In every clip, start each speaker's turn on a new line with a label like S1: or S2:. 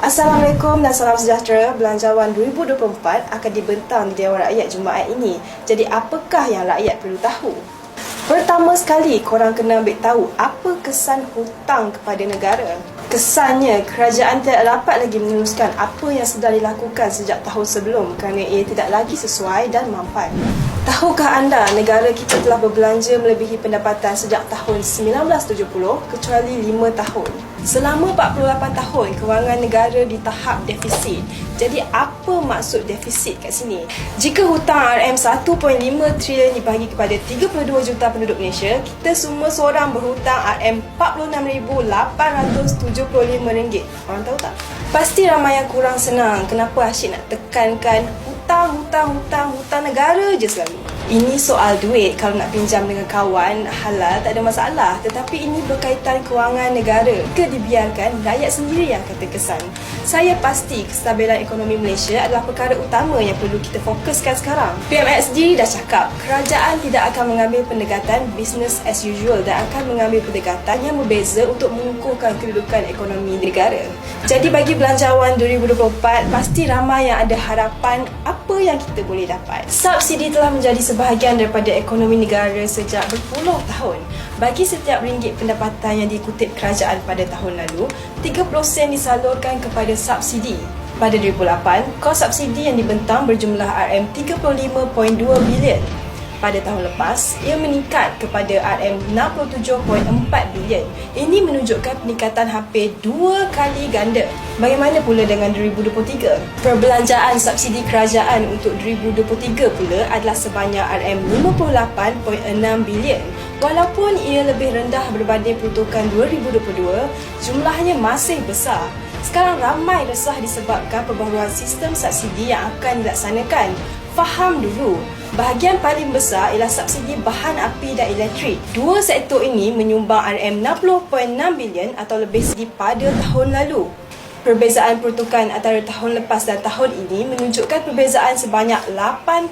S1: Assalamualaikum dan salam sejahtera. Belanjawan 2024 akan dibentang di Dewan Rakyat Jumaat ini. Jadi apakah yang rakyat perlu tahu? Pertama sekali, korang kena ambil tahu apa kesan hutang kepada negara. Kesannya, kerajaan tidak dapat lagi meneruskan apa yang sedang dilakukan sejak tahun sebelum kerana ia tidak lagi sesuai dan mampan. Tahukah anda negara kita telah berbelanja melebihi pendapatan sejak tahun 1970 kecuali 5 tahun. Selama 48 tahun kewangan negara di tahap defisit. Jadi apa maksud defisit kat sini? Jika hutang RM 1.5 trilion dibahagi kepada 32 juta penduduk Malaysia, kita semua seorang berhutang RM 46,875. Korang tahu tak? Pasti ramai yang kurang senang. Kenapa asyik nak tekankan hutang negara je selalu. Ini soal duit. Kalau nak pinjam dengan kawan halal tak ada masalah, tetapi ini berkaitan kewangan negara. Jika dibiarkan, rakyat sendiri yang akan terkesan. Saya pasti kestabilan ekonomi Malaysia adalah perkara utama yang perlu kita fokuskan sekarang. PMXD dah cakap kerajaan tidak akan mengambil pendekatan business as usual dan akan mengambil pendekatan yang berbeza untuk mengukuhkan kedudukan ekonomi negara. Jadi bagi belanjawan 2024, pasti ramai yang ada harapan apa yang kita boleh dapat. Subsidi telah menjadi sebahagian daripada ekonomi negara sejak berpuluh tahun. Bagi setiap ringgit pendapatan yang dikutip kerajaan pada tahun lalu, 30% disalurkan kepada subsidi. Pada 2008, kos subsidi yang dibentang berjumlah RM 35.2 bilion. Pada tahun lepas, ia meningkat kepada RM 67.4 bilion. Ini menunjukkan peningkatan hampir 2 kali ganda. Bagaimana pula dengan 2023? Perbelanjaan subsidi kerajaan untuk 2023 pula adalah sebanyak RM 58.6 bilion. Walaupun ia lebih rendah berbanding peruntukan 2022, jumlahnya masih besar. Sekarang ramai resah disebabkan perbaharuan sistem subsidi yang akan dilaksanakan. Faham dulu, bahagian paling besar ialah subsidi bahan api dan elektrik. Dua sektor ini menyumbang RM 60.6 bilion atau lebih pada tahun lalu. Perbezaan peruntukan antara tahun lepas dan tahun ini menunjukkan perbezaan sebanyak 8.8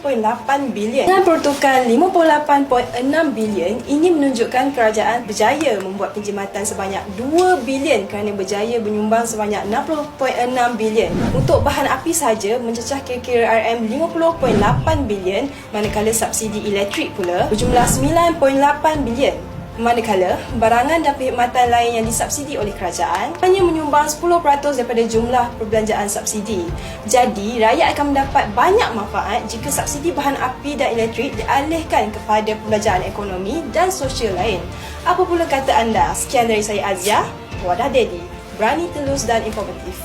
S1: bilion. Dengan peruntukan 58.6 bilion, ini menunjukkan kerajaan berjaya membuat penjimatan sebanyak 2 bilion kerana berjaya menyumbang sebanyak 60.6 bilion. Untuk bahan api saja mencecah kira-kira RM 50.8 bilion, manakala subsidi elektrik pula berjumlah 9.8 bilion. Manakala, barangan dan perkhidmatan lain yang disubsidi oleh kerajaan hanya menyumbang 10% daripada jumlah perbelanjaan subsidi. Jadi, rakyat akan mendapat banyak manfaat jika subsidi bahan api dan elektrik dialihkan kepada pembelajaran ekonomi dan sosial lain. Apa pula kata anda? Sekian dari saya Azia, Wadah Dedi. Berani, telus dan informatif.